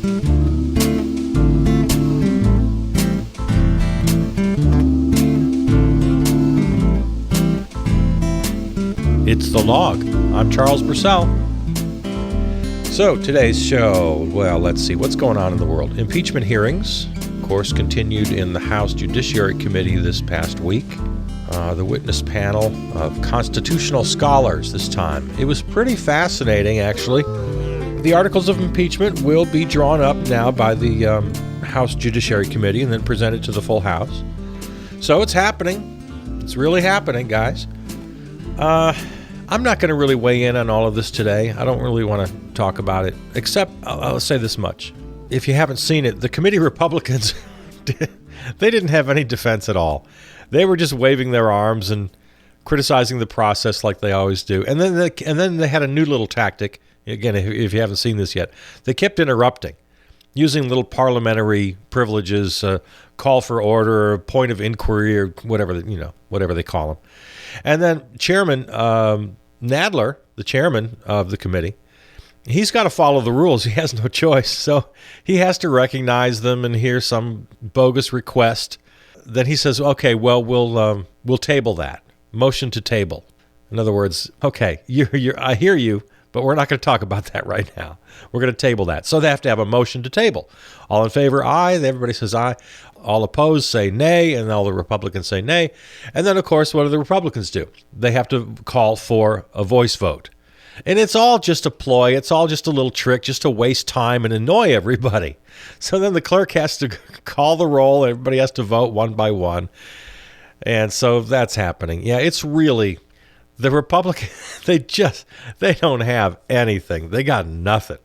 It's The Log. I'm Charles Purcell. So today's show, well, let's see what's going on in the world. Impeachment hearings, of course, continued in the House Judiciary Committee this past week. The witness panel of constitutional scholars this time. It was pretty fascinating, actually. The articles of impeachment will be drawn up now by the House Judiciary Committee and then presented to the full House. So it's happening. It's really happening, guys. I'm not going to really weigh in on all of this today. I don't really want to talk about it, except I'll say this much. If you haven't seen it, the committee Republicans, they didn't have any defense at all. They were just waving their arms and criticizing the process like they always do. And then they had a new little tactic. Again, if you haven't seen this yet, they kept interrupting, using little parliamentary privileges, call for order, point of inquiry, or whatever they call them. And then Chairman Nadler, the chairman of the committee, he's got to follow the rules. He has no choice. So he has to recognize them and hear some bogus request. Then he says, okay, well, we'll table that. Motion to table. In other words, okay, I hear you, but we're not going to talk about that right now. We're going to table that. So they have to have a motion to table. All in favor, aye. Everybody says aye. All opposed say nay, and all the Republicans say nay. And then, of course, what do the Republicans do? They have to call for a voice vote. And it's all just a ploy. It's all just a little trick just to waste time and annoy everybody. So then the clerk has to call the roll. Everybody has to vote one by one. And so that's happening. Yeah, it's really... The Republicans, they don't have anything. They got nothing.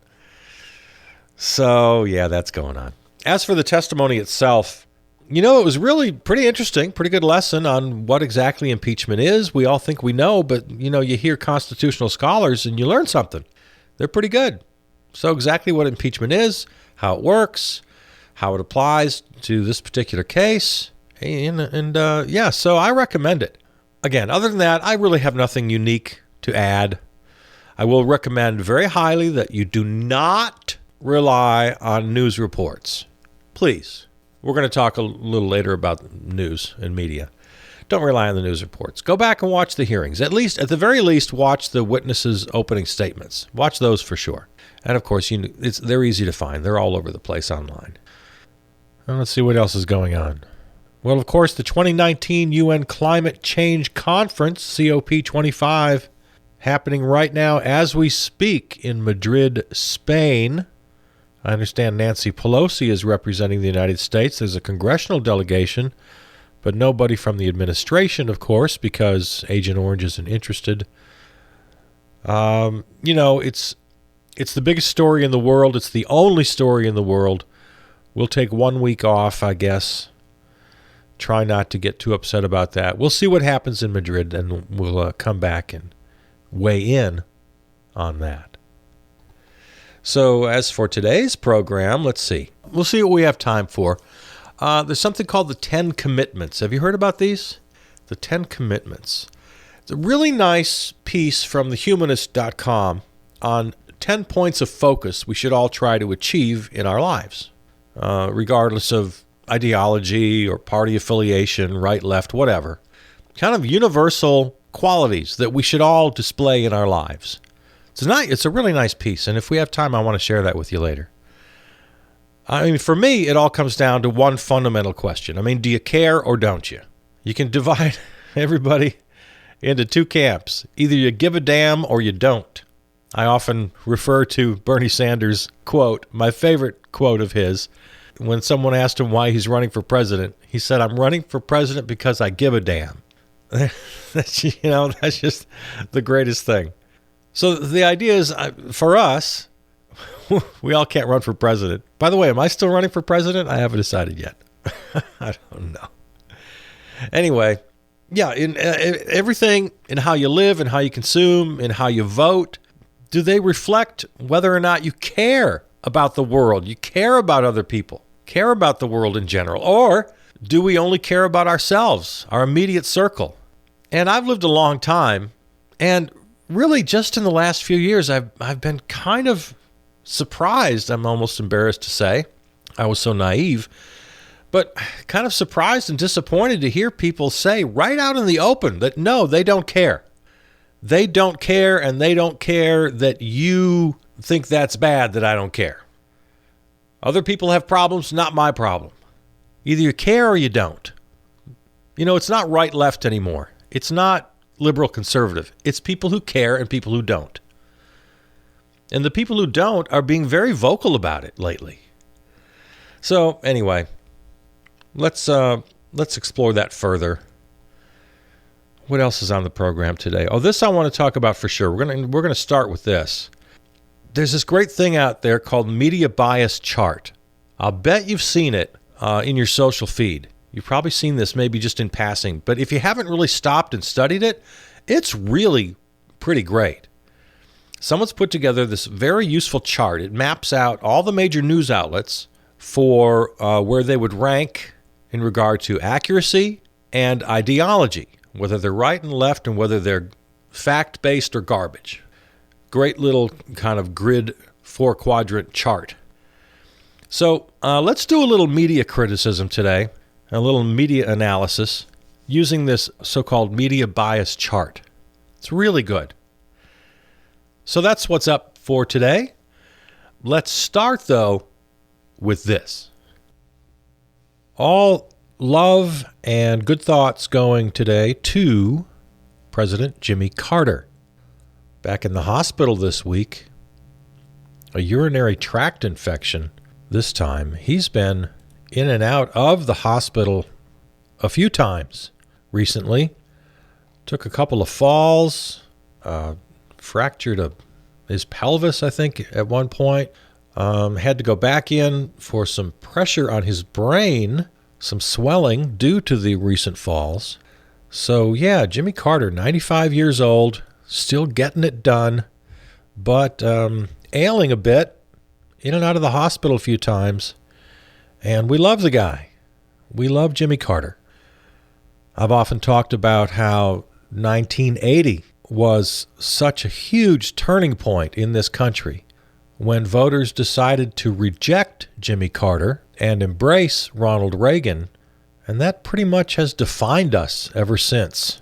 So, yeah, that's going on. As for the testimony itself, it was really pretty interesting, pretty good lesson on what exactly impeachment is. We all think we know, but, you hear constitutional scholars and you learn something. They're pretty good. So exactly what impeachment is, how it works, how it applies to this particular case, so I recommend it. Again, other than that, I really have nothing unique to add. I will recommend very highly that you do not rely on news reports. Please. We're going to talk a little later about news and media. Don't rely on the news reports. Go back and watch the hearings. At the very least, watch the witnesses' opening statements. Watch those for sure. And of course, they're easy to find. They're all over the place online. And let's see what else is going on. Well, of course, the 2019 UN Climate Change Conference, COP25, happening right now as we speak in Madrid, Spain. I understand Nancy Pelosi is representing the United States. There's a congressional delegation, but nobody from the administration, of course, because Agent Orange isn't interested. It's the biggest story in the world. It's the only story in the world. We'll take 1 week off, I guess. Try not to get too upset about that. We'll see what happens in Madrid, and we'll come back and weigh in on that. So as for today's program, let's see. We'll see what we have time for. There's something called the 10 Commitments. Have you heard about these? The 10 Commitments. It's a really nice piece from thehumanist.com on 10 points of focus we should all try to achieve in our lives, regardless of ideology or party affiliation, right, left, whatever. Kind of universal qualities that we should all display in our lives. It's a really nice piece, and if we have time, I want to share that with you later. For me, it all comes down to one fundamental question. Do you care or don't you? You can divide everybody into two camps. Either you give a damn or you don't. I often refer to Bernie Sanders' quote, my favorite quote of his. When someone asked him why he's running for president, he said, I'm running for president because I give a damn. That's just the greatest thing. So the idea is, for us, we all can't run for president. By the way, am I still running for president? I haven't decided yet. I don't know. Anyway, yeah, in everything, in how you live and how you consume and how you vote, do they reflect whether or not you care about the world, you care about other people, care about the world in general, or do we only care about ourselves, our immediate circle? And I've lived a long time, and really just in the last few years, I've been kind of surprised, I'm almost embarrassed to say. I was so naive. But kind of surprised and disappointed to hear people say right out in the open that no, they don't care. They don't care, and they don't care that you think that's bad that I don't care. Other people have problems, not my problem. Either you care or you don't. It's not right-left anymore. It's not liberal-conservative. It's people who care and people who don't. And the people who don't are being very vocal about it lately. So, anyway, let's explore that further. What else is on the program today? Oh, this I want to talk about for sure. We're gonna start with this. There's this great thing out there called Media Bias Chart. I'll bet you've seen it in your social feed. You've probably seen this maybe just in passing, but if you haven't really stopped and studied it, it's really pretty great. Someone's put together this very useful chart. It maps out all the major news outlets for where they would rank in regard to accuracy and ideology, whether they're right and left and whether they're fact-based or garbage. Great little kind of grid 4-quadrant chart. So let's do a little media criticism today, a little media analysis using this so-called media bias chart. It's really good. So that's what's up for today. Let's start, though, with this. All love and good thoughts going today to President Jimmy Carter. Back in the hospital this week, a urinary tract infection this time. He's been in and out of the hospital a few times recently. Took a couple of falls, fractured his pelvis, I think, at one point. Had to go back in for some pressure on his brain, some swelling due to the recent falls. So, yeah, Jimmy Carter, 95 years old, still getting it done, but ailing a bit, in and out of the hospital a few times. And we love the guy. We love Jimmy Carter. I've often talked about how 1980 was such a huge turning point in this country when voters decided to reject Jimmy Carter and embrace Ronald Reagan, and that pretty much has defined us ever since.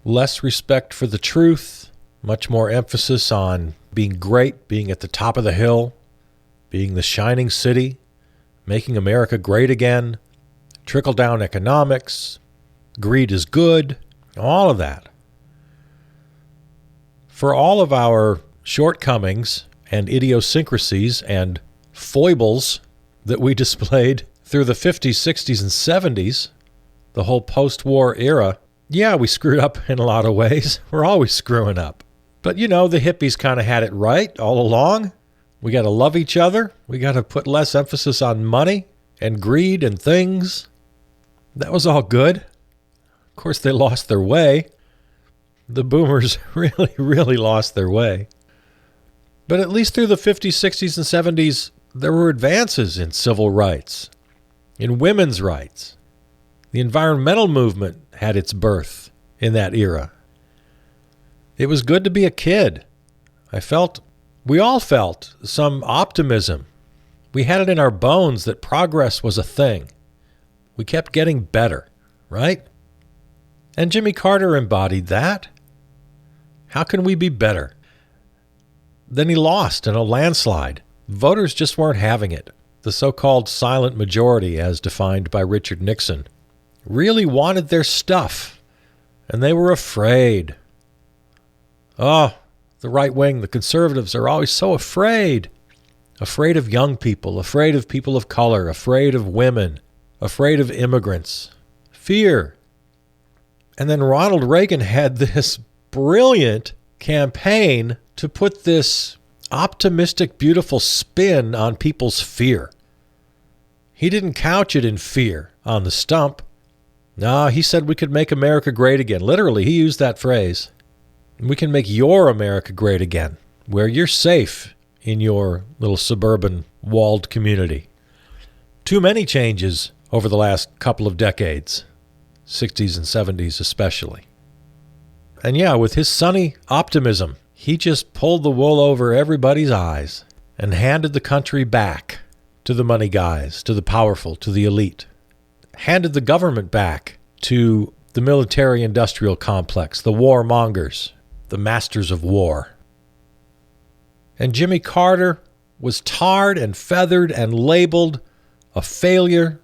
Less respect for the truth, much more emphasis on being great, being at the top of the hill, being the shining city, making America great again, trickle-down economics, greed is good, all of that. For all of our shortcomings and idiosyncrasies and foibles that we displayed through the 50s, 60s, and 70s, the whole post-war era, yeah, we screwed up in a lot of ways. We're always screwing up. But, the hippies kind of had it right all along. We got to love each other. We got to put less emphasis on money and greed and things. That was all good. Of course, they lost their way. The boomers really lost their way. But at least through the 50s, 60s, and 70s, there were advances in civil rights, in women's rights. The environmental movement had its birth in that era. It was good to be a kid. We all felt some optimism. We had it in our bones that progress was a thing. We kept getting better, right? And Jimmy Carter embodied that. How can we be better? Then he lost in a landslide. Voters just weren't having it. The so-called silent majority, as defined by Richard Nixon, really wanted their stuff, and they were afraid. Oh, the right wing, the conservatives are always so afraid. Afraid of young people, afraid of people of color, afraid of women, afraid of immigrants. Fear. And then Ronald Reagan had this brilliant campaign to put this optimistic, beautiful spin on people's fear. He didn't couch it in fear on the stump. No, he said we could make America great again. Literally, he used that phrase. We can make your America great again, where you're safe in your little suburban walled community. Too many changes over the last couple of decades, 60s and 70s especially. And yeah, with his sunny optimism, he just pulled the wool over everybody's eyes. and handed the country back to the money guys, to the powerful, to the elite. Handed the government back to the military-industrial complex, the warmongers, the masters of war. And Jimmy Carter was tarred and feathered and labeled a failure.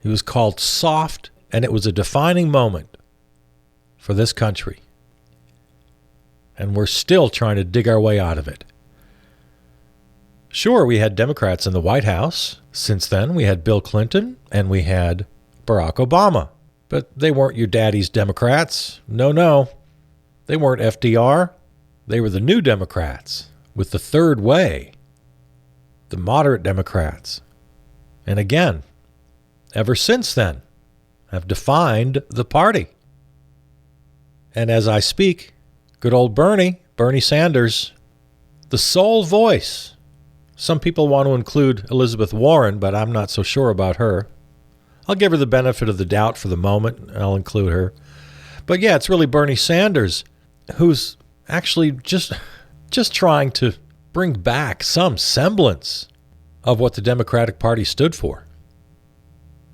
He was called soft, and it was a defining moment for this country. And we're still trying to dig our way out of it. Sure, we had Democrats in the White House. Since then, we had Bill Clinton and we had Barack Obama. But they weren't your daddy's Democrats. No. They weren't FDR. They were the new Democrats with the third way, the moderate Democrats. And again, ever since then, have defined the party. And as I speak, good old Bernie Sanders, the sole voice. Some people want to include Elizabeth Warren, but I'm not so sure about her. I'll give her the benefit of the doubt for the moment. I'll include her. But yeah, it's really Bernie Sanders who's actually just trying to bring back some semblance of what the Democratic Party stood for.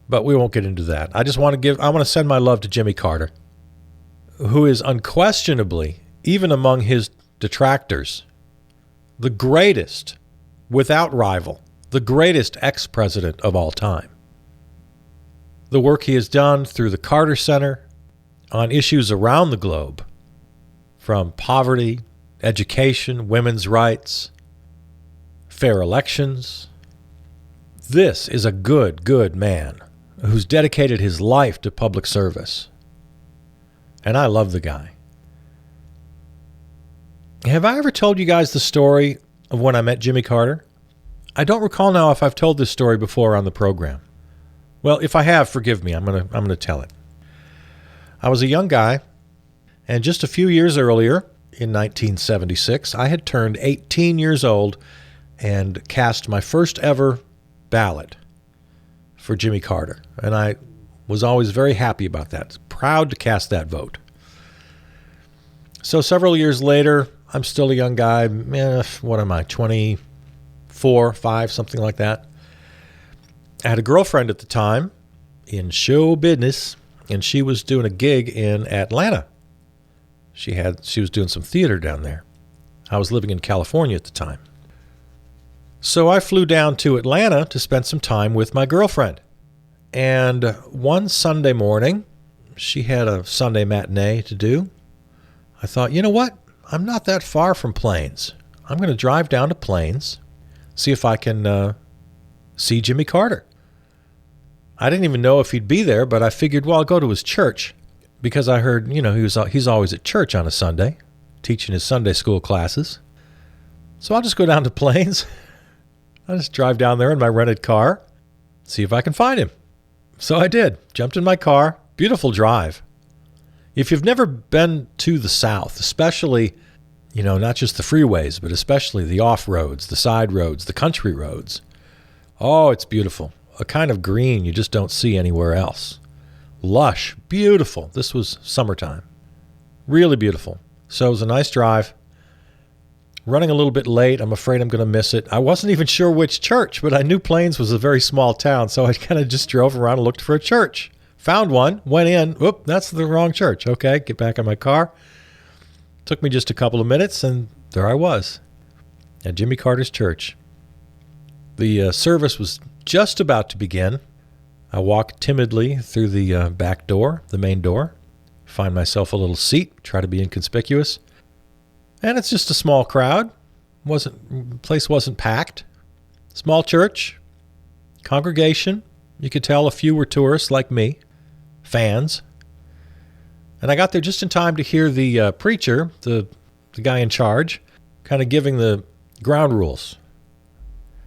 But we won't get into that. I want to send my love to Jimmy Carter, who is unquestionably, even among his detractors, the greatest, without rival, the greatest ex-president of all time. The work he has done through the Carter Center on issues around the globe, from poverty, education, women's rights, fair elections. This is a good man who's dedicated his life to public service. And I love the guy. Have I ever told you guys the story of when I met Jimmy Carter? I don't recall now if I've told this story before on the program. Well, if I have, forgive me. I'm gonna tell it. I was a young guy, and just a few years earlier, in 1976, I had turned 18 years old and cast my first ever ballot for Jimmy Carter. And I was always very happy about that, proud to cast that vote. So several years later, I'm still a young guy. What am I, 24, 5, something like that. I had a girlfriend at the time in show business, and she was doing a gig in Atlanta. She was doing some theater down there. I was living in California at the time. So I flew down to Atlanta to spend some time with my girlfriend. And one Sunday morning, she had a Sunday matinee to do. I thought, you know what? I'm not that far from Plains. I'm going to drive down to Plains, see if I can see Jimmy Carter. I didn't even know if he'd be there, but I figured, well, I'll go to his church because I heard, he's always at church on a Sunday, teaching his Sunday school classes. So I'll just go down to Plains. I'll just drive down there in my rented car, see if I can find him. So I did. Jumped in my car. Beautiful drive. If you've never been to the South, especially, not just the freeways, but especially the off-roads, the side roads, the country roads, oh, it's beautiful. A kind of green you just don't see anywhere else. Lush, beautiful. This was summertime. Really beautiful. So it was a nice drive. Running a little bit late. I'm afraid I'm going to miss it. I wasn't even sure which church, but I knew Plains was a very small town, so I kind of just drove around and looked for a church. Found one, went in. Whoop, that's the wrong church. Okay, get back in my car. Took me just a couple of minutes, and there I was at Jimmy Carter's church. The service was just about to begin. I walked timidly through the back door, the main door, find myself a little seat, try to be inconspicuous. And it's just a small crowd. Place wasn't packed. Small church, congregation. You could tell a few were tourists like me, fans. And I got there just in time to hear the preacher, the guy in charge, kind of giving the ground rules.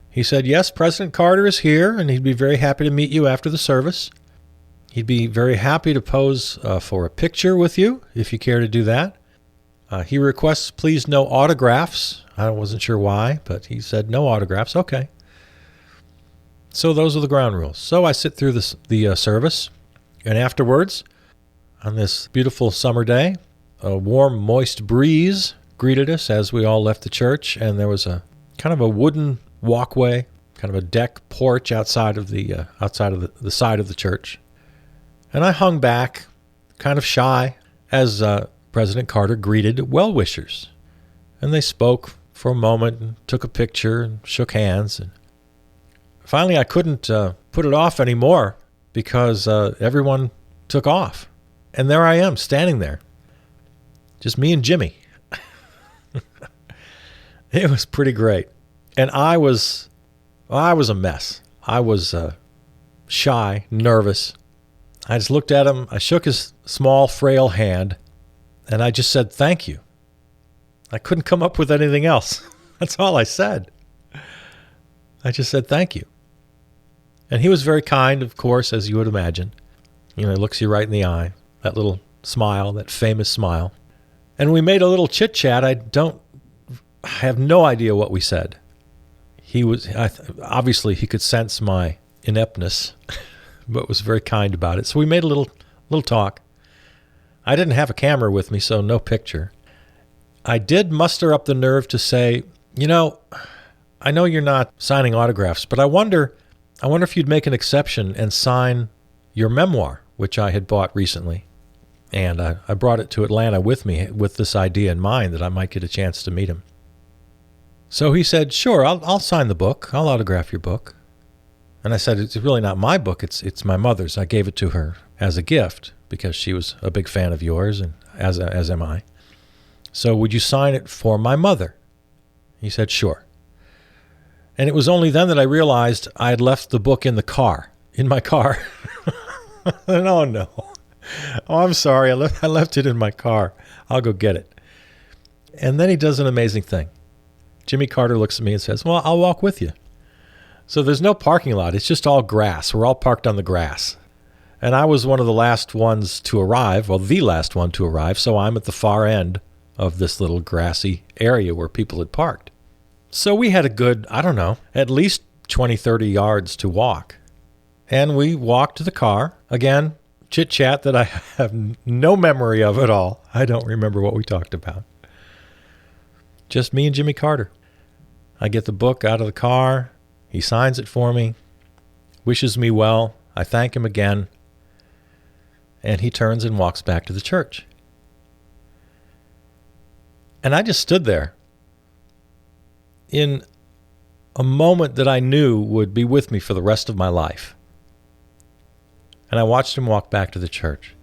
He said, yes, President Carter is here, and he'd be very happy to meet you after the service. He'd be very happy to pose for a picture with you, if you care to do that. He requests, please, no autographs. I wasn't sure why, but he said no autographs. Okay. So those are the ground rules. So I sit through the service, and afterwards, on this beautiful summer day, a warm, moist breeze greeted us as we all left the church, and there was a kind of a wooden walkway, kind of a deck porch outside of the side of the church. And I hung back, kind of shy, as President Carter greeted well-wishers. And they spoke for a moment and took a picture and shook hands. And finally, I couldn't put it off anymore because everyone took off. And there I am, standing there. Just me and Jimmy. It was pretty great. And I was a mess. I was shy, nervous. I just looked at him. I shook his small, frail hand, and I just said, "Thank you." I couldn't come up with anything else. That's all I said. I just said, "Thank you." And he was very kind, of course, as you would imagine. He looks you right in the eye, that little smile, that famous smile. And we made a little chit-chat. I have no idea what we said. Obviously he could sense my ineptness, but was very kind about it. So we made a little talk. I didn't have a camera with me, so no picture. I did muster up the nerve to say, I know you're not signing autographs, but I wonder if you'd make an exception and sign your memoir, which I had bought recently. And I brought it to Atlanta with me with this idea in mind that I might get a chance to meet him. So he said, "Sure, I'll sign the book. I'll autograph your book." And I said, "It's really not my book. It's my mother's. I gave it to her as a gift because she was a big fan of yours, and as am I. So would you sign it for my mother?" He said, "Sure." And it was only then that I realized I had left the book in my car. And, oh, no. Oh, I'm sorry. I left it in my car. I'll go get it. And then he does an amazing thing. Jimmy Carter looks at me and says, "Well, I'll walk with you." So there's no parking lot. It's just all grass. We're all parked on the grass. And I was one of the last ones to arrive, the last one to arrive, so I'm at the far end of this little grassy area where people had parked. So we had a good, at least 20, 30 yards to walk. And we walked to the car. Again, chit-chat that I have no memory of at all. I don't remember what we talked about. Just me and Jimmy Carter. I get the book out of the car. He signs it for me, wishes me well. I thank him again. And he turns and walks back to the church. And I just stood there in a moment that I knew would be with me for the rest of my life. And I watched him walk back to the church.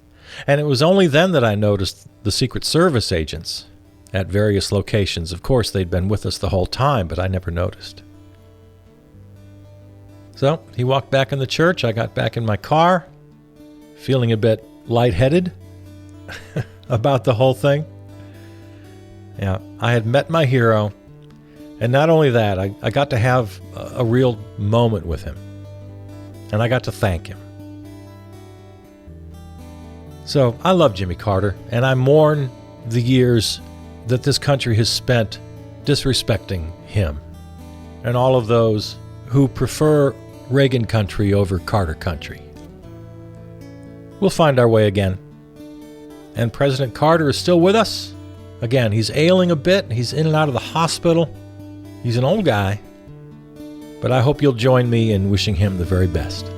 And it was only then that I noticed the Secret Service agents at various locations. Of course, they'd been with us the whole time, but I never noticed. So he walked back in the church. I got back in my car, feeling a bit lightheaded about the whole thing. Yeah, I had met my hero. And not only that, I got to have a real moment with him. And I got to thank him. So I love Jimmy Carter, and I mourn the years that this country has spent disrespecting him and all of those who prefer Reagan country over Carter country. We'll find our way again. And President Carter is still with us. Again, he's ailing a bit. He's in and out of the hospital. He's an old guy. But I hope you'll join me in wishing him the very best.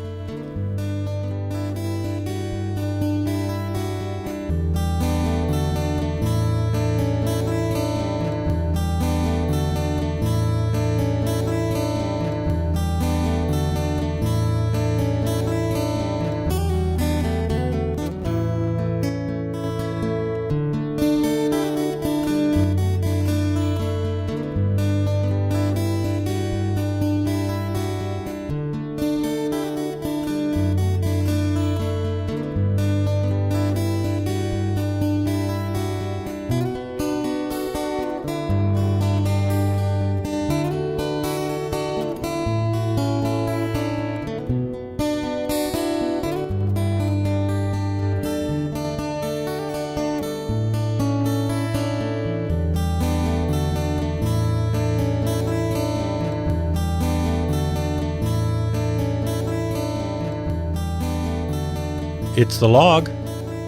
It's The Log.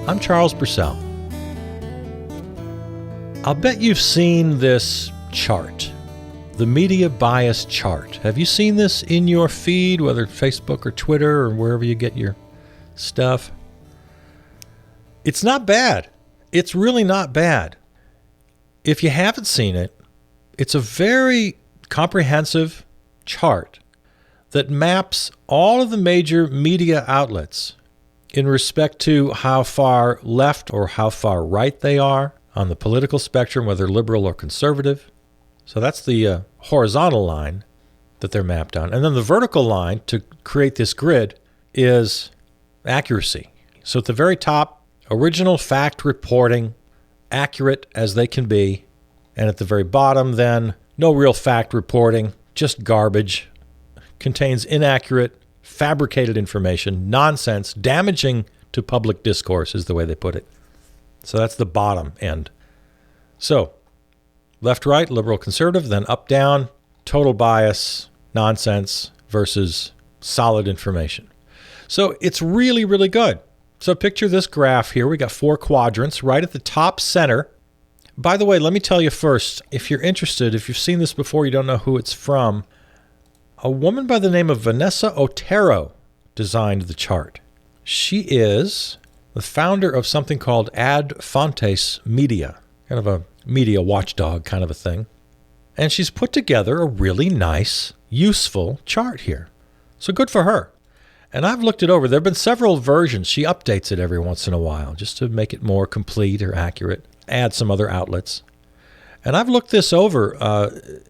I'm Charles Purcell. I'll bet you've seen this chart the media bias chart. Have you seen this in your feed, whether Facebook or Twitter or wherever you get your stuff? It's not bad. It's really not bad. If you haven't seen it, it's a very comprehensive chart that maps all of the major media outlets in respect to how far left or how far right they are on the political spectrum, whether liberal or conservative. So that's the horizontal line that they're mapped on. And then the vertical line to create this grid is accuracy. So at the very top, original fact reporting, accurate as they can be. And at the very bottom, then, no real fact reporting, just garbage, contains inaccurate, fabricated information, nonsense, damaging to public discourse is the way they put it. So that's the bottom end. So left, right, liberal, conservative, then up, down, total bias, nonsense versus solid information. So it's really, really good. So picture this graph here. We got 4 quadrants right at the top center. By the way, let me tell you first, if you're interested, if you've seen this before, you don't know who it's from, a woman by the name of Vanessa Otero designed the chart. She is the founder of something called Ad Fontes Media, kind of a media watchdog kind of a thing. And she's put together a really nice, useful chart here. So good for her. And I've looked it over. There have been several versions. She updates it every once in a while just to make it more complete or accurate, add some other outlets. And I've looked this over.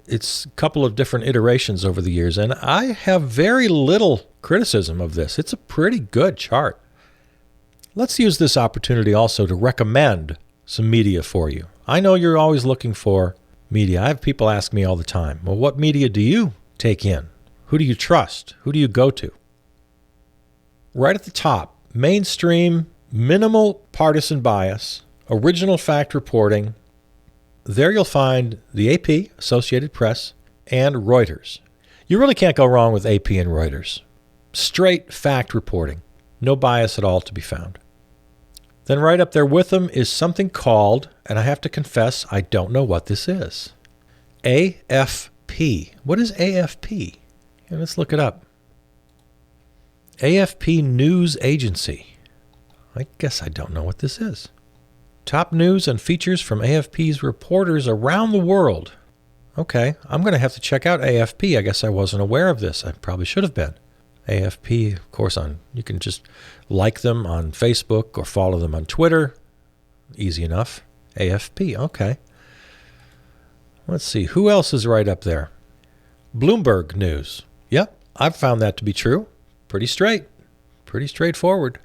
It's a couple of different iterations over the years, and I have very little criticism of this. It's a pretty good chart. Let's use this opportunity also to recommend some media for you. I know you're always looking for media. I have people ask me all the time, well, what media do you take in? Who do you trust? Who do you go to? Right at the top, mainstream, minimal partisan bias, original fact reporting. There you'll find the AP, Associated Press, and Reuters. You really can't go wrong with AP and Reuters. Straight fact reporting. No bias at all to be found. Then right up there with them is something called, and I have to confess, I don't know what this is. AFP. What is AFP? Yeah, let's look it up. AFP News Agency. I guess I don't know what this is. Top news and features from AFP's reporters around the world. Okay, I'm going to have to check out AFP. I guess I wasn't aware of this. I probably should have been. AFP, of course, you can just like them on Facebook or follow them on Twitter. Easy enough. AFP, okay. Let's see, who else is right up there? Bloomberg News. Yep, I've found that to be true. Pretty straightforward.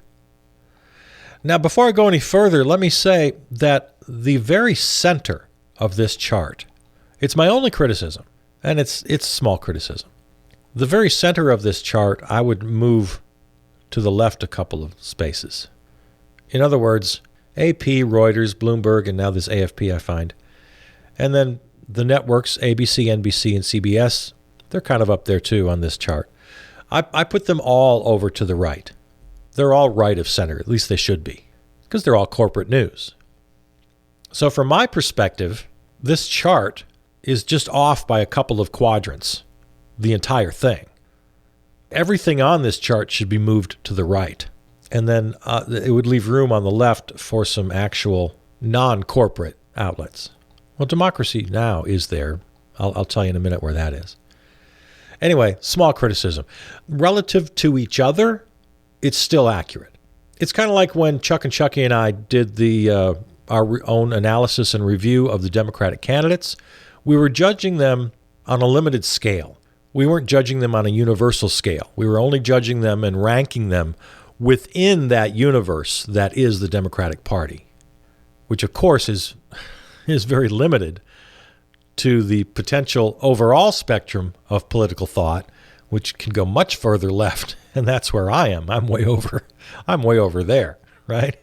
Now, before I go any further, let me say that the very center of this chart, it's my only criticism, and it's small criticism. The very center of this chart, I would move to the left a couple of spaces. In other words, AP, Reuters, Bloomberg, and now this AFP I find. And then the networks, ABC, NBC, and CBS, they're kind of up there too on this chart. I put them all over to the right. They're all right of center, at least they should be, because they're all corporate news. So from my perspective, this chart is just off by a couple of quadrants, the entire thing. Everything on this chart should be moved to the right. And then it would leave room on the left for some actual non-corporate outlets. Well, Democracy Now! Is there. I'll tell you in a minute where that is. Anyway, small criticism. Relative to each other, it's still accurate. It's kind of like when Chuck and Chucky and I did our own analysis and review of the Democratic candidates. We were judging them on a limited scale. We weren't judging them on a universal scale. We were only judging them and ranking them within that universe that is the Democratic Party, which of course is very limited to the potential overall spectrum of political thought, which can go much further left, and that's where I am. I'm way over there, right?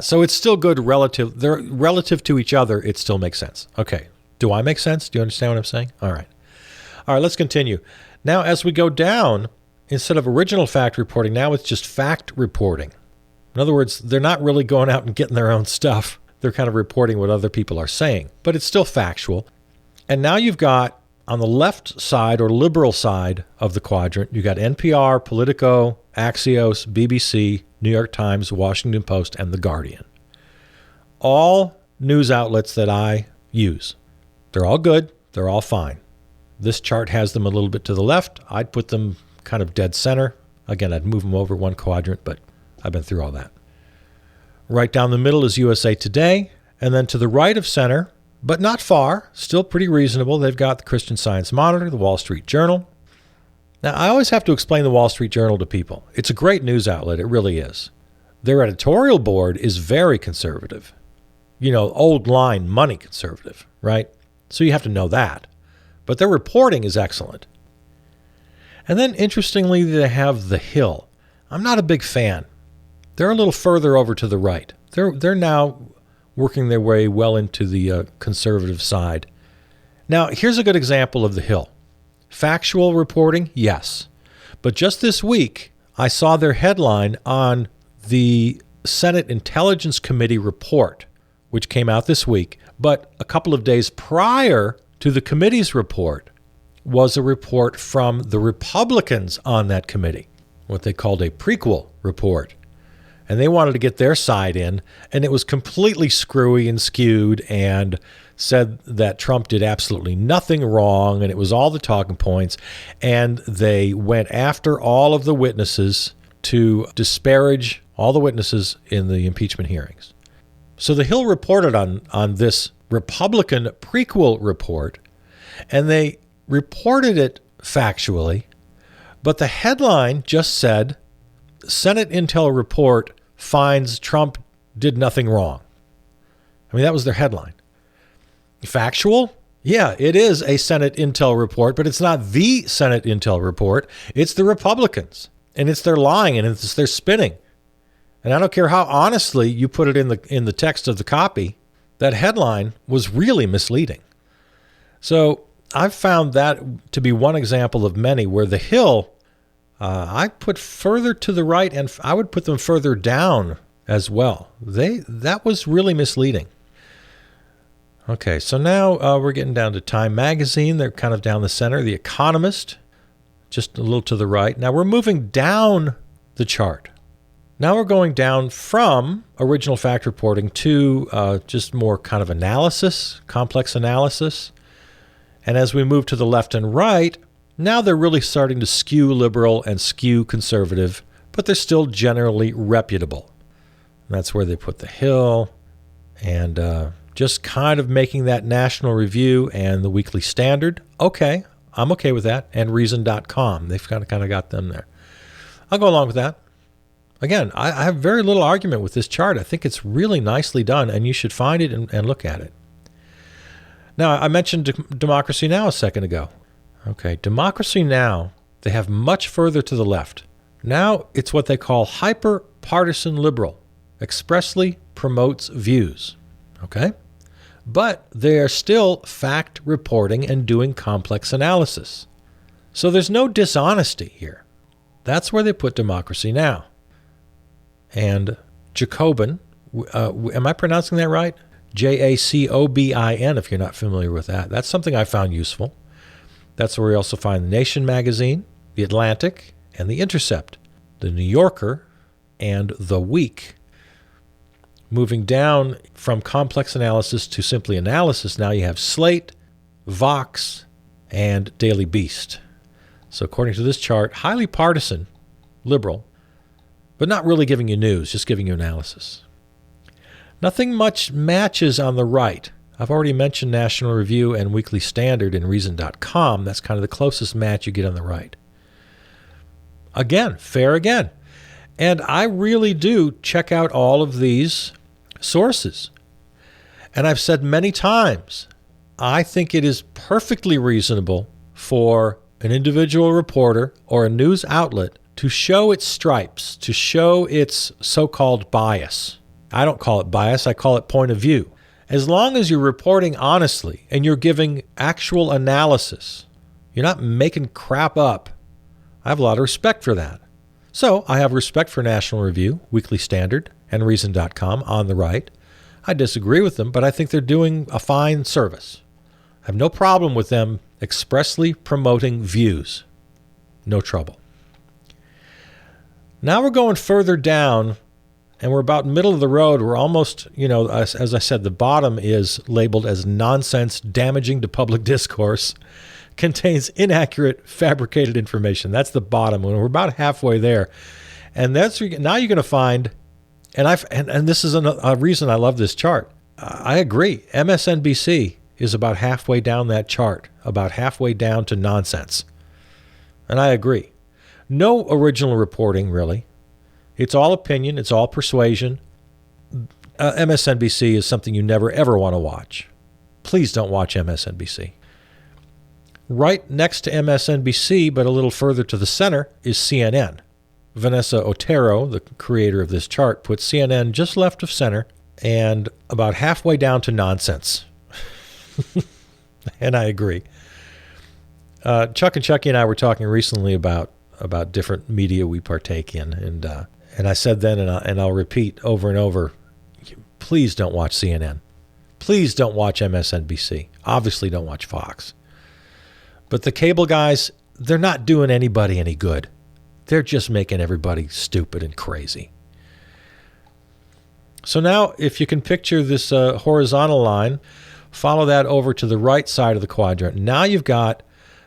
So it's still good relative. They're relative to each other. It still makes sense. Okay. Do I make sense? Do you understand what I'm saying? All right, let's continue. Now, as we go down, instead of original fact reporting, now it's just fact reporting. In other words, they're not really going out and getting their own stuff. They're kind of reporting what other people are saying, but it's still factual. And now you've got on the left side or liberal side of the quadrant, you got NPR, Politico, Axios, BBC, New York Times, Washington Post, and The Guardian. All news outlets that I use. They're all good. They're all fine. This chart has them a little bit to the left. I'd put them kind of dead center. Again, I'd move them over one quadrant, but I've been through all that. Right down the middle is USA Today. And then to the right of center, but not far, still pretty reasonable, they've got the Christian Science Monitor, the Wall Street Journal. Now, I always have to explain the Wall Street Journal to people. It's a great news outlet. It really is. Their editorial board is very conservative. Old line money conservative, right? So you have to know that. But their reporting is excellent. And then, interestingly, they have The Hill. I'm not a big fan. They're a little further over to the right. They're now working their way well into the conservative side. Now, here's a good example of The Hill. Factual reporting, yes. But just this week, I saw their headline on the Senate Intelligence Committee report, which came out this week. But a couple of days prior to the committee's report was a report from the Republicans on that committee, what they called a prequel report. And they wanted to get their side in, and it was completely screwy and skewed and said that Trump did absolutely nothing wrong, and it was all the talking points. And they went after all of the witnesses to disparage all the witnesses in the impeachment hearings. So the Hill reported on this Republican prequel report, and they reported it factually, but the headline just said, Senate Intel report finds Trump did nothing wrong. I mean, that was their headline. Factual? Yeah, it is a Senate Intel report, but it's not the Senate Intel report. It's the Republicans, and it's their lying, and it's their spinning. And I don't care how honestly you put it in the text of the copy, that headline was really misleading. So I've found that to be one example of many where the Hill, I put further to the right, and I would put them further down as well. That was really misleading. Okay, so now we're getting down to Time Magazine. They're kind of down the center. The Economist, just a little to the right. Now we're moving down the chart. Now we're going down from original fact reporting to just more kind of analysis, complex analysis. And as we move to the left and right, now they're really starting to skew liberal and skew conservative, but they're still generally reputable. And that's where they put The Hill and just kind of making that National Review and the Weekly Standard. Okay, I'm okay with that. And Reason.com. They've kind of got them there. I'll go along with that. Again, I have very little argument with this chart. I think it's really nicely done, and you should find it and look at it. Now, I mentioned Democracy Now! A second ago. Okay, Democracy Now!, they have much further to the left. Now it's what they call hyper-partisan liberal, expressly promotes views. Okay? But they are still fact reporting and doing complex analysis. So there's no dishonesty here. That's where they put Democracy Now! And Jacobin, am I pronouncing that right? Jacobin, if you're not familiar with that. That's something I found useful. That's where we also find The Nation magazine, The Atlantic, and The Intercept, The New Yorker, and The Week. Moving down from complex analysis to simply analysis, now you have Slate, Vox, and Daily Beast. So according to this chart, highly partisan, liberal, but not really giving you news, just giving you analysis. Nothing much matches on the right. I've already mentioned National Review and Weekly Standard and Reason.com. That's kind of the closest match you get on the right. Again, fair again. And I really do check out all of these sources. And I've said many times, I think it is perfectly reasonable for an individual reporter or a news outlet to show its stripes, to show its so-called bias. I don't call it bias, I call it point of view. As long as you're reporting honestly and you're giving actual analysis, you're not making crap up, I have a lot of respect for that. So I have respect for National Review, Weekly Standard, and Reason.com on the right. I disagree with them, but I think they're doing a fine service. I have no problem with them expressly promoting views. No trouble. Now we're going further down, and we're about middle of the road. We're almost, as I said, the bottom is labeled as nonsense, damaging to public discourse, contains inaccurate, fabricated information. That's the bottom. When we're about halfway there. And now you're going to find, and this is a reason I love this chart. I agree. MSNBC is about halfway down that chart, about halfway down to nonsense. And I agree. No original reporting, really. It's all opinion. It's all persuasion. MSNBC is something you never, ever want to watch. Please don't watch MSNBC. Right next to MSNBC, but a little further to the center, is CNN. Vanessa Otero, the creator of this chart, put CNN just left of center and about halfway down to nonsense. And I agree. Chuck and Chucky and I were talking recently about different media we partake in, and I said then, and I'll repeat over and over, please don't watch CNN. Please don't watch MSNBC. Obviously don't watch Fox. But the cable guys, they're not doing anybody any good. They're just making everybody stupid and crazy. So now, if you can picture this horizontal line, follow that over to the right side of the quadrant. Now you've got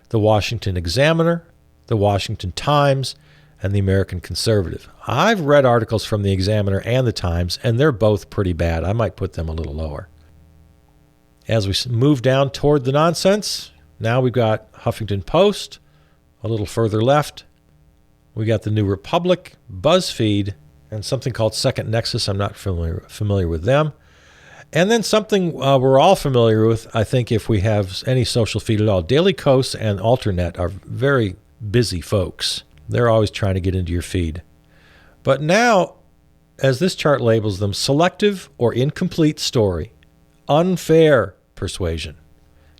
the Washington Examiner, the Washington Times, and the American Conservative. I've read articles from the Examiner and the Times, and they're both pretty bad. I might put them a little lower. As we move down toward the nonsense, now we've got Huffington Post, a little further left. We got the New Republic, BuzzFeed, and something called Second Nexus. I'm not familiar with them. And then something we're all familiar with, I think, if we have any social feed at all. Daily Kos and Alternet are very busy folks. They're always trying to get into your feed. But now, as this chart labels them, selective or incomplete story, unfair persuasion.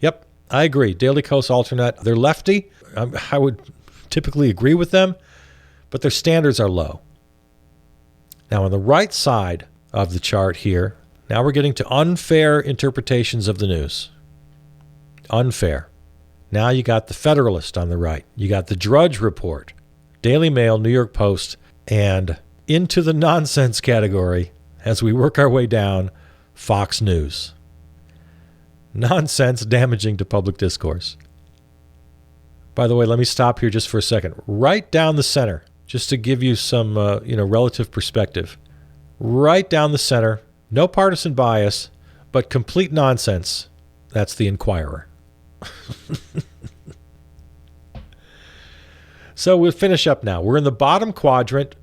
Yep, I agree. Daily Kos, Alternet, they're lefty. I would typically agree with them, but their standards are low. Now, on the right side of the chart here, now we're getting to unfair interpretations of the news. Unfair. Now you got the Federalist on the right. You got the Drudge Report, Daily Mail, New York Post, and into the nonsense category, as we work our way down, Fox News. Nonsense damaging to public discourse. By the way, let me stop here just for a second. Right down the center, just to give you some relative perspective. Right down the center, no partisan bias, but complete nonsense. That's the Inquirer. So we'll finish up now. We're in the bottom quadrant.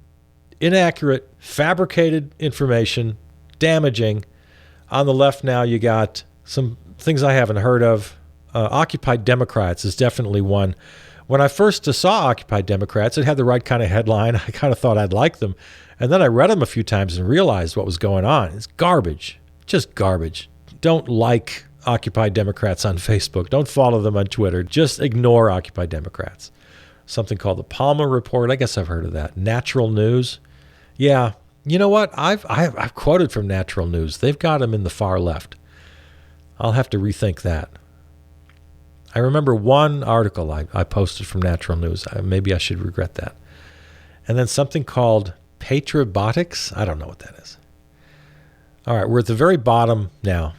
Inaccurate, fabricated information, damaging. On the left now, you got some things I haven't heard of. Occupy Democrats is definitely one. When I first saw Occupy Democrats, it had the right kind of headline. I kind of thought I'd like them. And then I read them a few times and realized what was going on. It's garbage. Just garbage. Don't like Occupy Democrats on Facebook. Don't follow them on Twitter. Just ignore Occupy Democrats. Something called the Palmer Report. I guess I've heard of that. Natural News. Yeah. You know what? I've quoted from Natural News. They've got them in the far left. I'll have to rethink that. I remember one article I posted from Natural News. Maybe I should regret that. And then something called Patriobotics. I don't know what that is. All right, we're at the very bottom now.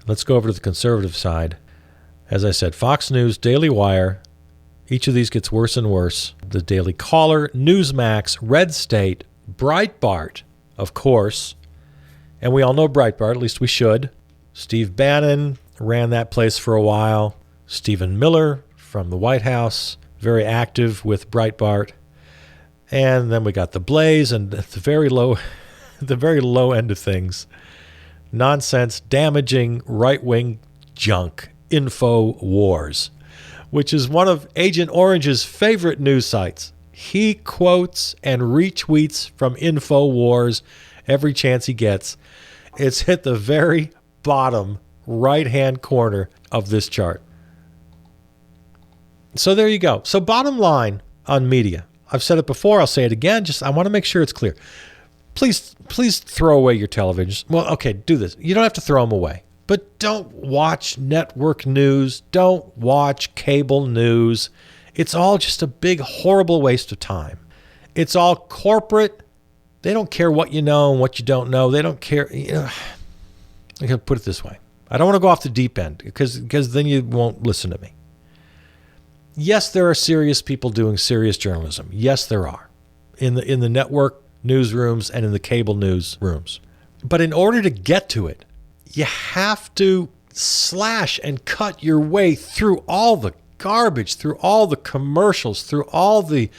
Let's go over to the conservative side. As I said, Fox News, Daily Wire. Each of these gets worse and worse. The Daily Caller, Newsmax, Red State, Breitbart, of course. And we all know Breitbart, at least we should. Steve Bannon ran that place for a while. Stephen Miller from the White House, very active with Breitbart. And then we got the Blaze, and at the very low end of things, nonsense, damaging, right-wing junk, InfoWars, which is one of Agent Orange's favorite news sites. He quotes and retweets from InfoWars every chance he gets. It's hit the very bottom right-hand corner of this chart. So there you go. So bottom line on media. I've said it before. I'll say it again. I want to make sure it's clear. Please throw away your televisions. Well, okay, do this. You don't have to throw them away. But don't watch network news. Don't watch cable news. It's all just a big, horrible waste of time. It's all corporate. They don't care what you know and what you don't know. They don't care. I can put it this way. I don't want to go off the deep end because then you won't listen to me. Yes, there are serious people doing serious journalism. Yes, there are. In the network newsrooms and in the cable newsrooms. But in order to get to it, you have to slash and cut your way through all the garbage, through all the commercials, through all the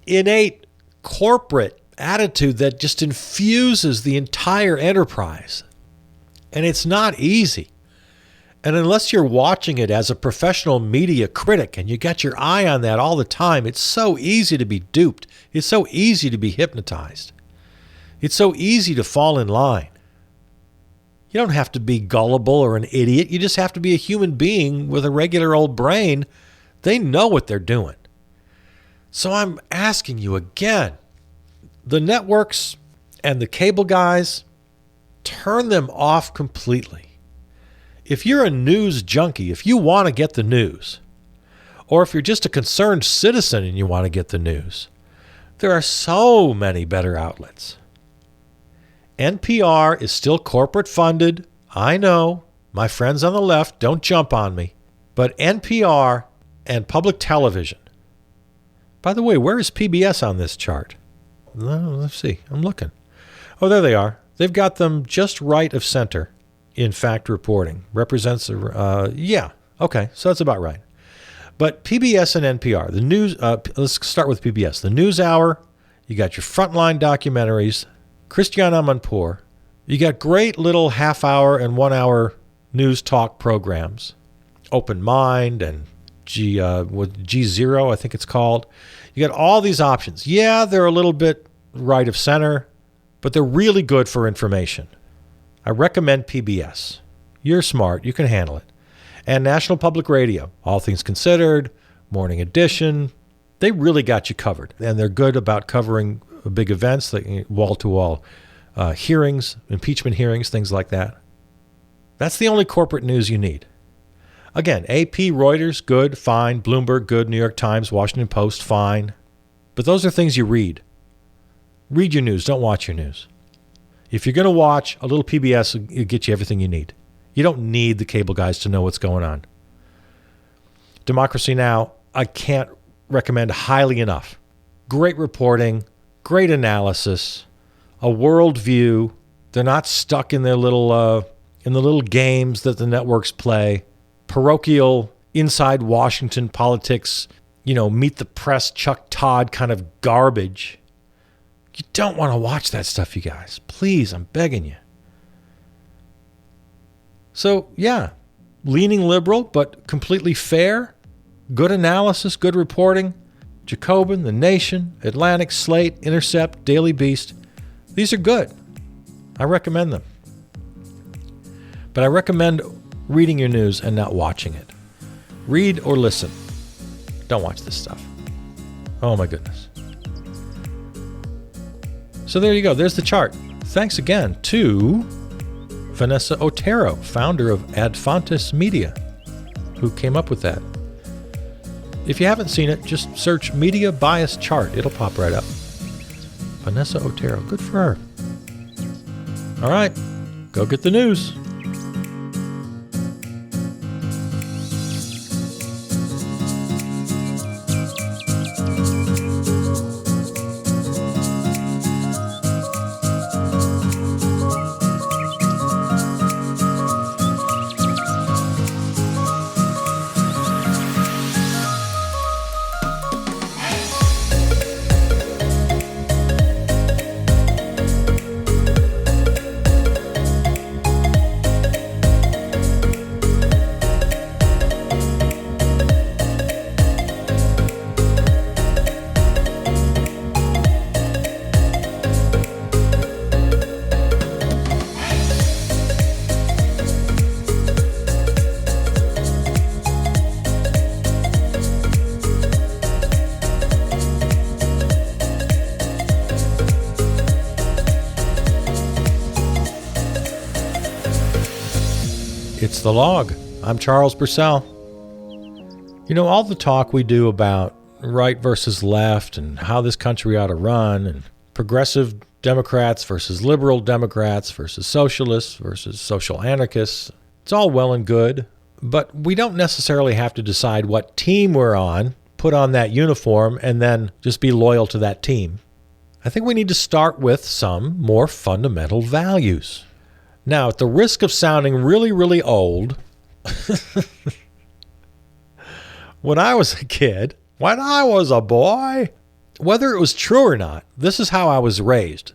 innate corporate attitude that just infuses the entire enterprise. And it's not easy. And unless you're watching it as a professional media critic and you got your eye on that all the time, it's so easy to be duped. It's so easy to be hypnotized. It's so easy to fall in line. You don't have to be gullible or an idiot. You just have to be a human being with a regular old brain. They know what they're doing. So I'm asking you again, the networks and the cable guys, turn them off completely. If you're a news junkie, if you want to get the news, or if you're just a concerned citizen and you want to get the news, there are so many better outlets. NPR is still corporate funded. I know. My friends on the left, don't jump on me. But NPR and public television. By the way, where is PBS on this chart? Let's see. I'm looking. Oh, there they are. They've got them just right of center in fact reporting. Represents, yeah. Okay, so that's about right. But PBS and NPR, the news, let's start with PBS. The NewsHour, you got your Frontline documentaries, Christiane Amanpour. You got great little half-hour and one-hour news talk programs, Open Mind and G0, I think it's called. You got all these options. Yeah, they're a little bit right of center, but they're really good for information. I recommend PBS. You're smart. You can handle it. And National Public Radio, All Things Considered, Morning Edition. They really got you covered. And they're good about covering big events, like wall-to-wall hearings, impeachment hearings, things like that. That's the only corporate news you need. Again, AP, Reuters, good, fine. Bloomberg, good. New York Times, Washington Post, fine. But those are things you read. Read your news. Don't watch your news. If you're going to watch, a little PBS will get you everything you need. You don't need the cable guys to know what's going on. Democracy Now!, I can't recommend highly enough. Great reporting, great analysis, a world view. They're not stuck in their little games that the networks play. Parochial, inside Washington politics, meet the press, Chuck Todd kind of garbage. You don't want to watch that stuff, you guys. Please, I'm begging you. So, yeah, leaning liberal, but completely fair. Good analysis, good reporting. Jacobin, The Nation, Atlantic, Slate, Intercept, Daily Beast. These are good. I recommend them. But I recommend reading your news and not watching it. Read or listen. Don't watch this stuff. Oh, my goodness. So there you go. There's the chart. Thanks again to Vanessa Otero, founder of Adfontes Media, who came up with that. If you haven't seen it, just search Media Bias Chart. It'll pop right up. Vanessa Otero. Good for her. All right. Go get the news. It's The Log. I'm Charles Purcell. You know, all the talk we do about right versus left and how this country ought to run, and progressive Democrats versus liberal Democrats versus socialists versus social anarchists, it's all well and good, but we don't necessarily have to decide what team we're on, put on that uniform, and then just be loyal to that team. I think we need to start with some more fundamental values. Now, at the risk of sounding really, really old, when I was a kid, when I was a boy, whether it was true or not, this is how I was raised.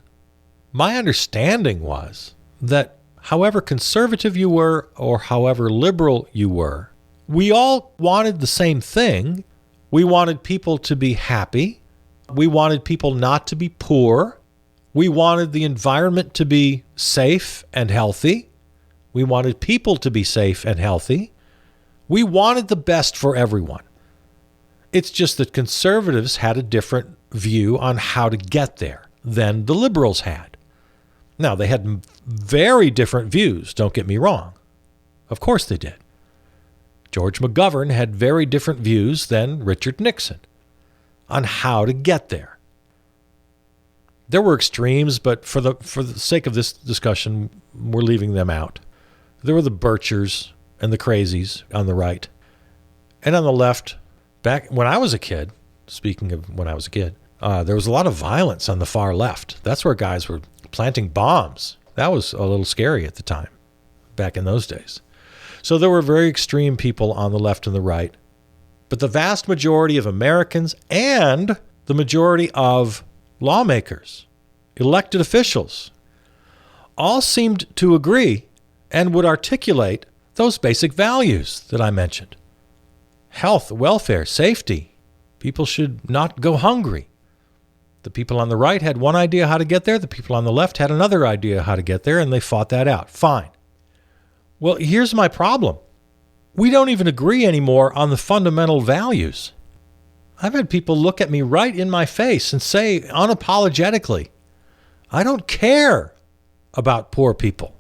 My understanding was that however conservative you were or however liberal you were, we all wanted the same thing. We wanted people to be happy. We wanted people not to be poor. We wanted the environment to be safe and healthy. We wanted people to be safe and healthy. We wanted the best for everyone. It's just that conservatives had a different view on how to get there than the liberals had. Now, they had very different views, don't get me wrong. Of course they did. George McGovern had very different views than Richard Nixon on how to get there. There were extremes, but for the sake of this discussion, we're leaving them out. There were the Birchers and the crazies on the right. And on the left, back when I was a kid, speaking of when I was a kid, there was a lot of violence on the far left. That's where guys were planting bombs. That was a little scary at the time, back in those days. So there were very extreme people on the left and the right. But the vast majority of Americans and the majority of lawmakers, elected officials, all seemed to agree and would articulate those basic values that I mentioned. Health, welfare, safety. People should not go hungry. The people on the right had one idea how to get there. The people on the left had another idea how to get there, and they fought that out. Fine. Well, here's my problem. We don't even agree anymore on the fundamental values. I've had people look at me right in my face and say unapologetically, I don't care about poor people.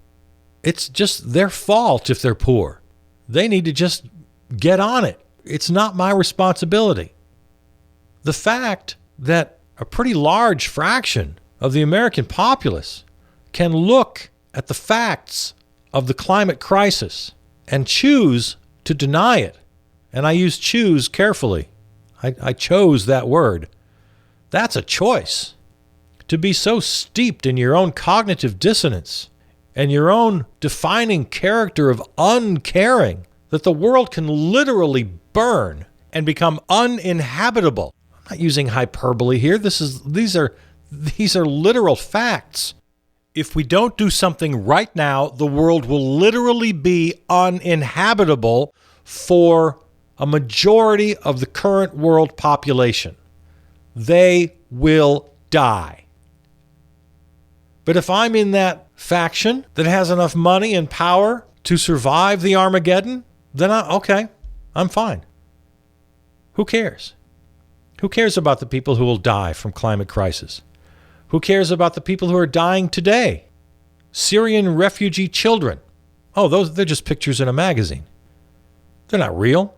It's just their fault if they're poor. They need to just get on it. It's not my responsibility. The fact that a pretty large fraction of the American populace can look at the facts of the climate crisis and choose to deny it, and I use choose carefully. I chose that word. That's a choice. To be so steeped in your own cognitive dissonance and your own defining character of uncaring that the world can literally burn and become uninhabitable. I'm not using hyperbole here. These are literal facts. If we don't do something right now, the world will literally be uninhabitable for a majority of the current world population. They will die. But if I'm in that faction that has enough money and power to survive the Armageddon, then I'm fine. Who cares? Who cares about the people who will die from climate crisis? Who cares about the people who are dying today? Syrian refugee children. Oh, they're just pictures in a magazine. They're not real.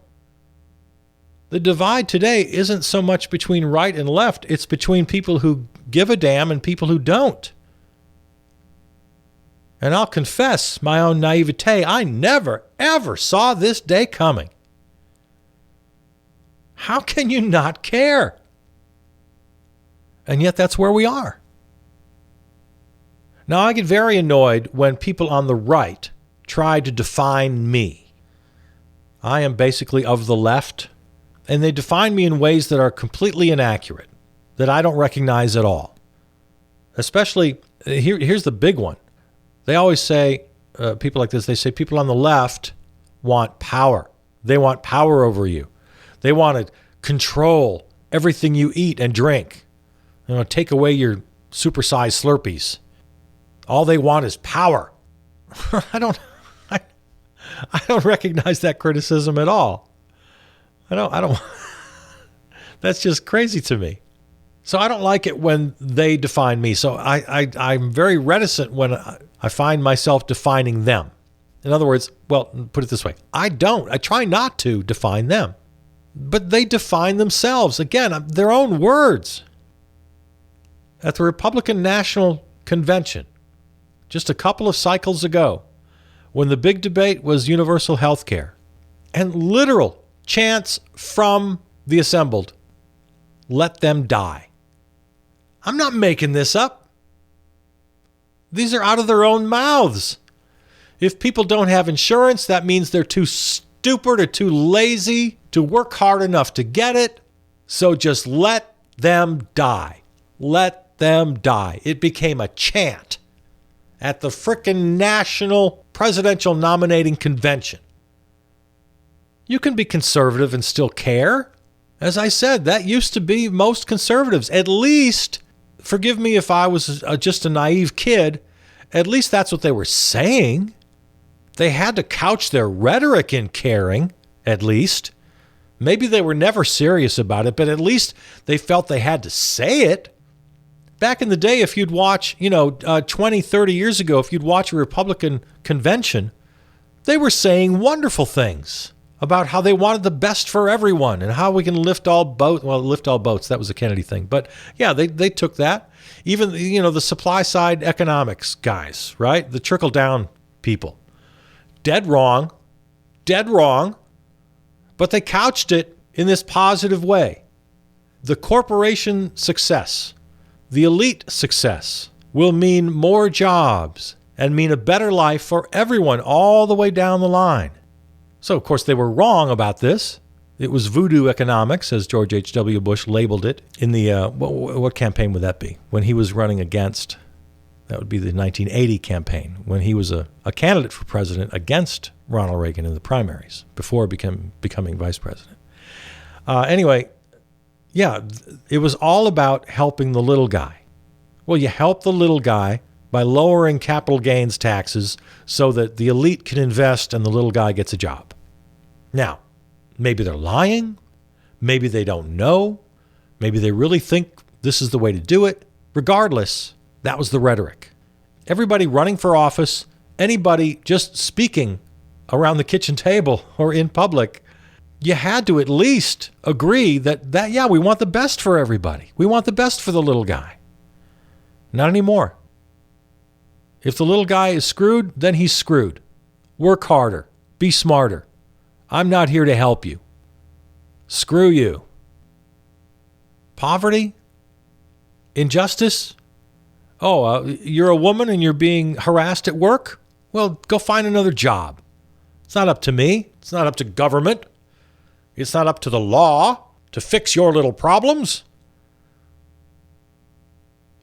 The divide today isn't so much between right and left. It's between people who give a damn and people who don't. And I'll confess my own naivete. I never, ever saw this day coming. How can you not care? And yet that's where we are. Now, I get very annoyed when people on the right try to define me. I am basically of the left, and they define me in ways that are completely inaccurate, that I don't recognize at all. Especially, here's the big one. They always say, people like this, they say people on the left want power. They want power over you. They want to control everything you eat and drink. They want to take away your supersized Slurpees. All they want is power. I don't recognize that criticism at all. I don't. That's just crazy to me. So I don't like it when they define me. So I'm very reticent when I find myself defining them. In other words, well, put it this way. I try not to define them. But they define themselves. Again, their own words. At the Republican National Convention, just a couple of cycles ago, when the big debate was universal health care, and literal chants from the assembled, let them die. I'm not making this up. These are out of their own mouths. If people don't have insurance, that means they're too stupid or too lazy to work hard enough to get it. So just let them die. Let them die. It became a chant at the frickin' National Presidential Nominating Convention. You can be conservative and still care. As I said, that used to be most conservatives. At least, forgive me if I was just a naive kid, at least that's what they were saying. They had to couch their rhetoric in caring, at least. Maybe they were never serious about it, but at least they felt they had to say it. Back in the day, if you'd watch, 20, 30 years ago, if you'd watch a Republican convention, they were saying wonderful things about how they wanted the best for everyone and how we can lift all boats. Well, lift all boats, that was a Kennedy thing. But yeah, they took that. Even, the supply side economics guys, right? The trickle down people. Dead wrong. But they couched it in this positive way. The corporation success, the elite success, will mean more jobs and mean a better life for everyone all the way down the line. So, of course, they were wrong about this. It was voodoo economics, as George H.W. Bush labeled it in the, what campaign would that be? When he was running against, that would be the 1980 campaign, when he was a candidate for president against Ronald Reagan in the primaries, before becoming vice president. Anyway, yeah, it was all about helping the little guy. Well, you help the little guy by lowering capital gains taxes so that the elite can invest and the little guy gets a job. Now, maybe they're lying. Maybe they don't know. Maybe they really think this is the way to do it. Regardless, that was the rhetoric. Everybody running for office, anybody just speaking around the kitchen table or in public, you had to at least agree that yeah, we want the best for everybody. We want the best for the little guy. Not anymore. If the little guy is screwed, then he's screwed. Work harder. Be smarter. I'm not here to help you. Screw you. Poverty? Injustice? Oh, you're a woman and you're being harassed at work? Well, go find another job. It's not up to me. It's not up to government. It's not up to the law to fix your little problems.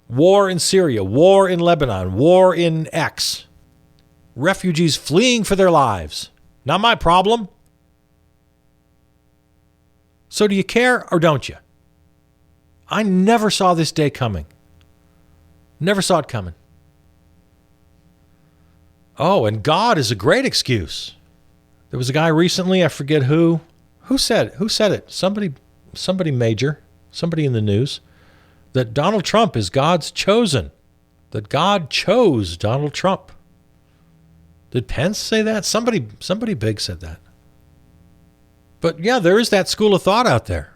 War in Syria, war in Lebanon, war in X. Refugees fleeing for their lives. Not my problem. So do you care or don't you? I never saw this day coming. Never saw it coming. Oh, and God is a great excuse. There was a guy recently, I forget who. Who said it? Somebody major, somebody in the news, that Donald Trump is God's chosen. That God chose Donald Trump. Did Pence say that? Somebody big said that. But yeah, there is that school of thought out there.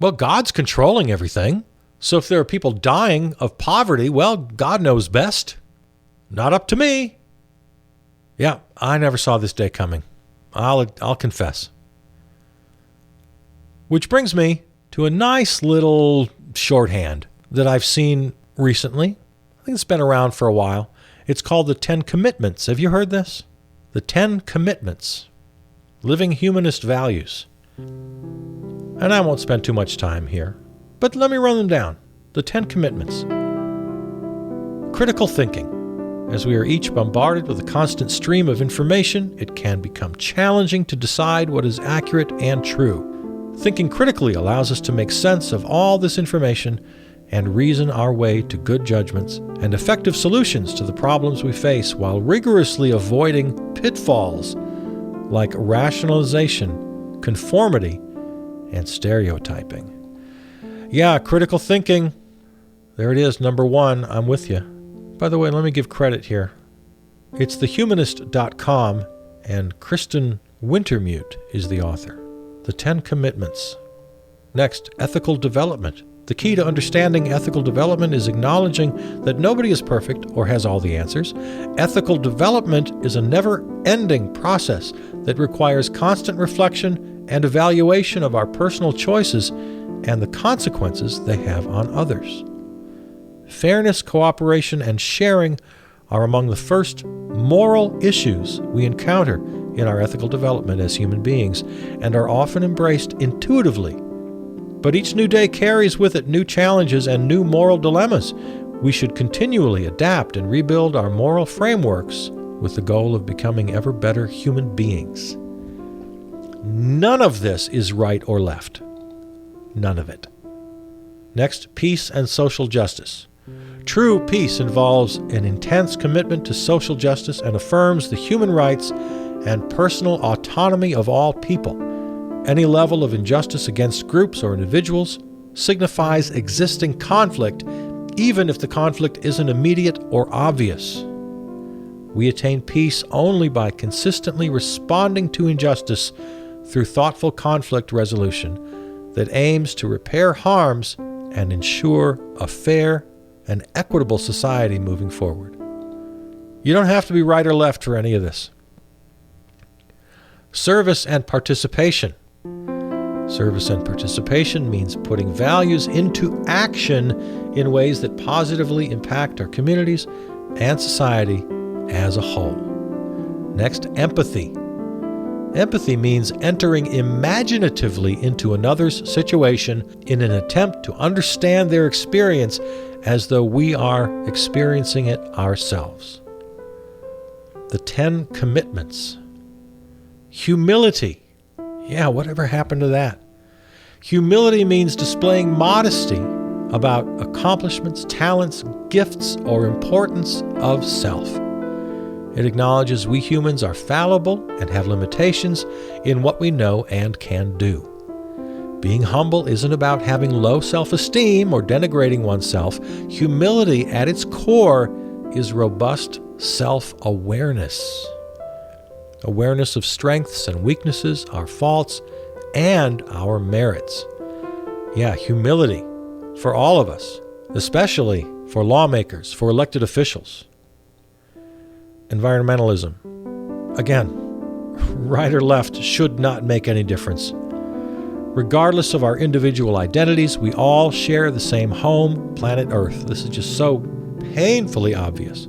Well, God's controlling everything. So if there are people dying of poverty, well, God knows best. Not up to me. Yeah, I never saw this day coming. I'll confess. Which brings me to a nice little shorthand that I've seen recently. I think it's been around for a while. It's called the 10 Commitments. Have you heard this? The 10 Commitments. Living Humanist Values. And I won't spend too much time here, but let me run them down. The 10 Commitments. Critical thinking. As we are each bombarded with a constant stream of information, it can become challenging to decide what is accurate and true. Thinking critically allows us to make sense of all this information and reason our way to good judgments and effective solutions to the problems we face while rigorously avoiding pitfalls like rationalization, conformity, and stereotyping. Yeah, critical thinking. There it is, number 1. I'm with you. By the way, let me give credit here. It's thehumanist.com, and Kristen Wintermute is the author. The 10 Commitments. Next, ethical development. The key to understanding ethical development is acknowledging that nobody is perfect or has all the answers. Ethical development is a never-ending process that requires constant reflection and evaluation of our personal choices and the consequences they have on others. Fairness, cooperation, and sharing are among the first moral issues we encounter in our ethical development as human beings and are often embraced intuitively. But each new day carries with it new challenges and new moral dilemmas. We should continually adapt and rebuild our moral frameworks with the goal of becoming ever better human beings. None of this is right or left. None of it. Next, peace and social justice. True peace involves an intense commitment to social justice and affirms the human rights and personal autonomy of all people. Any level of injustice against groups or individuals signifies existing conflict, even if the conflict isn't immediate or obvious. We attain peace only by consistently responding to injustice through thoughtful conflict resolution that aims to repair harms and ensure a fair and equitable society moving forward. You don't have to be right or left for any of this. Service and participation. Service and participation means putting values into action in ways that positively impact our communities and society as a whole. Next, empathy. Empathy means entering imaginatively into another's situation in an attempt to understand their experience as though we are experiencing it ourselves. The 10 Commitments. Humility. Yeah, whatever happened to that? Humility means displaying modesty about accomplishments, talents, gifts, or importance of self. It acknowledges we humans are fallible and have limitations in what we know and can do. Being humble isn't about having low self-esteem or denigrating oneself. Humility at its core is robust self-awareness. Awareness of strengths and weaknesses, our faults, and our merits. Yeah, humility for all of us, especially for lawmakers, for elected officials. Environmentalism. Again, right or left should not make any difference. Regardless of our individual identities, we all share the same home, planet Earth. This is just so painfully obvious.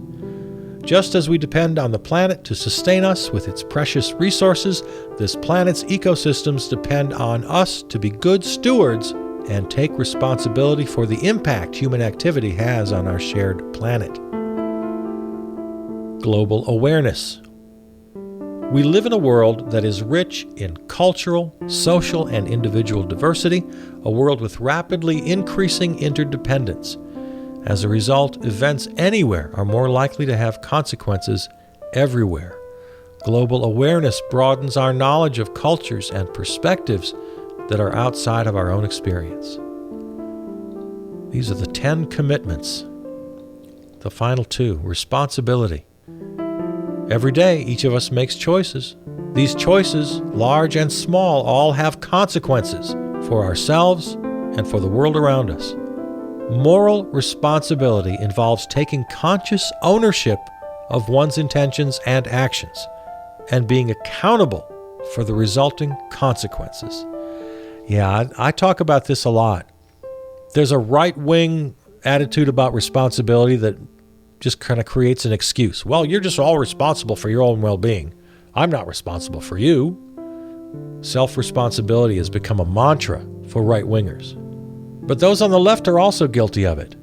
Just as we depend on the planet to sustain us with its precious resources, this planet's ecosystems depend on us to be good stewards and take responsibility for the impact human activity has on our shared planet. Global awareness. We live in a world that is rich in cultural, social, and individual diversity, a world with rapidly increasing interdependence. As a result, events anywhere are more likely to have consequences everywhere. Global awareness broadens our knowledge of cultures and perspectives that are outside of our own experience. These are the 10 commitments. The final 2, responsibility. Every day, each of us makes choices. These choices, large and small, all have consequences for ourselves and for the world around us. Moral responsibility involves taking conscious ownership of one's intentions and actions and being accountable for the resulting consequences. Yeah, I talk about this a lot. There's a right-wing attitude about responsibility that just kind of creates an excuse. Well, you're just all responsible for your own well-being. I'm not responsible for you. Self-responsibility has become a mantra for right-wingers. But those on the left are also guilty of it.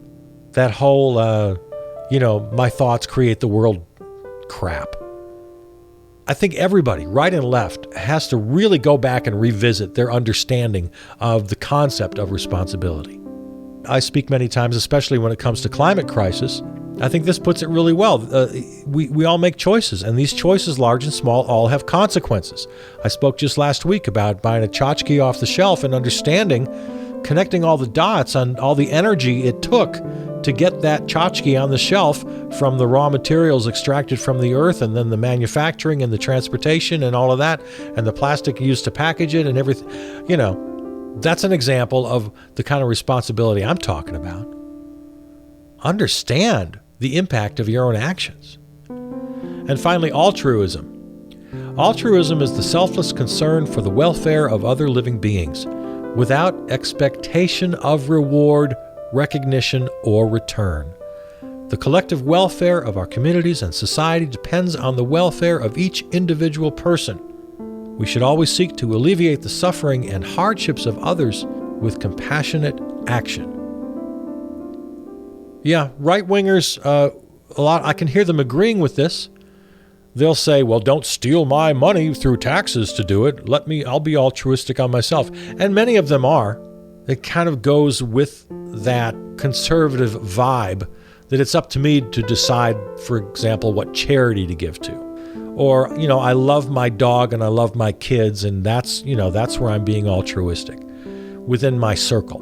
That whole, my thoughts create the world crap. I think everybody, right and left, has to really go back and revisit their understanding of the concept of responsibility. I speak many times, especially when it comes to climate crisis. I think this puts it really well. We all make choices, and these choices, large and small, all have consequences. I spoke just last week about buying a tchotchke off the shelf and connecting all the dots on all the energy it took to get that tchotchke on the shelf from the raw materials extracted from the earth, and then the manufacturing and the transportation and all of that, and the plastic used to package it and everything. That's an example of the kind of responsibility I'm talking about. Understand the impact of your own actions. And finally, altruism. Altruism is the selfless concern for the welfare of other living beings without expectation of reward, recognition, or return. The collective welfare of our communities and society depends on the welfare of each individual person. We should always seek to alleviate the suffering and hardships of others with compassionate action. Yeah, right-wingers, I can hear them agreeing with this. They'll say, well, don't steal my money through taxes to do it. I'll be altruistic on myself. And many of them are. It kind of goes with that conservative vibe that it's up to me to decide, for example, what charity to give to. Or, I love my dog and I love my kids, and that's where I'm being altruistic within my circle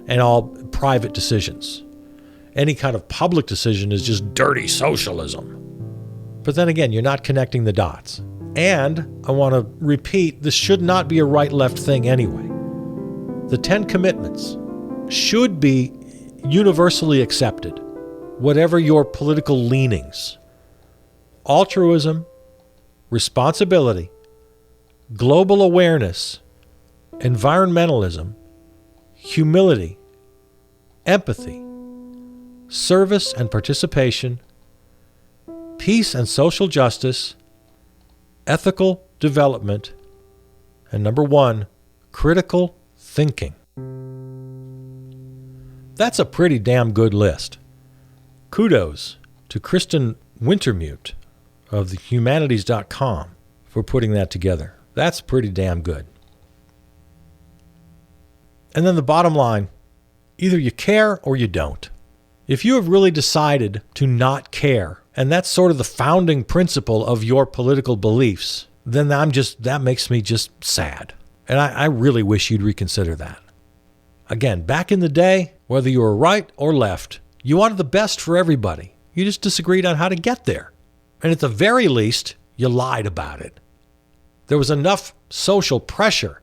and all private decisions. Any kind of public decision is just dirty socialism. But then again, you're not connecting the dots. And I want to repeat, this should not be a right-left thing anyway. The 10 Commitments should be universally accepted, whatever your political leanings. Altruism, responsibility, global awareness, environmentalism, humility, empathy, service and participation, peace and social justice, ethical development, and number 1, critical thinking. That's a pretty damn good list. Kudos to Kristen Wintermute of thehumanities.com for putting that together. That's pretty damn good. And then the bottom line, either you care or you don't. If you have really decided to not care, and that's sort of the founding principle of your political beliefs, then that makes me just sad. And I really wish you'd reconsider that. Again, back in the day, whether you were right or left, you wanted the best for everybody. You just disagreed on how to get there. And at the very least, you lied about it. There was enough social pressure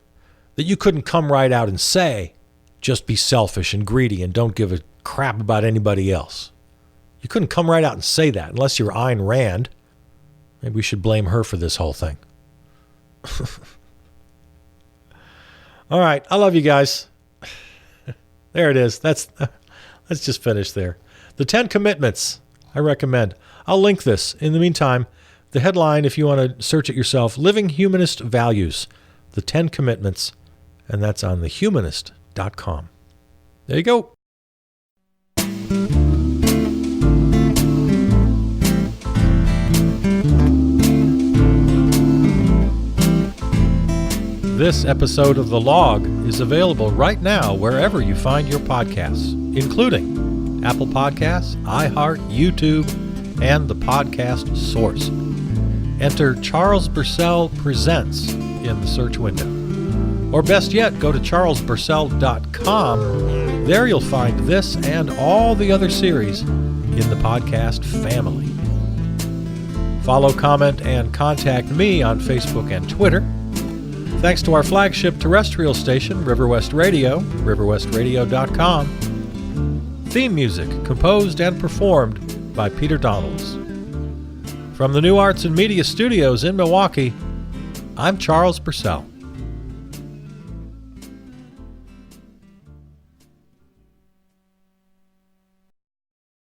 that you couldn't come right out and say, just be selfish and greedy and don't give a crap about anybody else. You couldn't come right out and say that unless you were Ayn Rand. Maybe we should blame her for this whole thing. All right, I love you guys. There it is. Let's just finish there. The 10 Commitments, I recommend. I'll link this. In the meantime, the headline, if you want to search it yourself, Living Humanist Values, the 10 Commitments, and that's on thehumanist.com. There you go. This episode of The Log is available right now wherever you find your podcasts, including Apple Podcasts, iHeart, YouTube, and the podcast source. Enter Charles Burcell Presents in the search window. Or best yet, go to charlesburcell.com. There you'll find this and all the other series in the podcast family. Follow, comment, and contact me on Facebook and Twitter. Thanks to our flagship terrestrial station, River West Radio, riverwestradio.com. Theme music composed and performed by Peter Donalds. From the New Arts and Media Studios in Milwaukee, I'm Charles Burcell.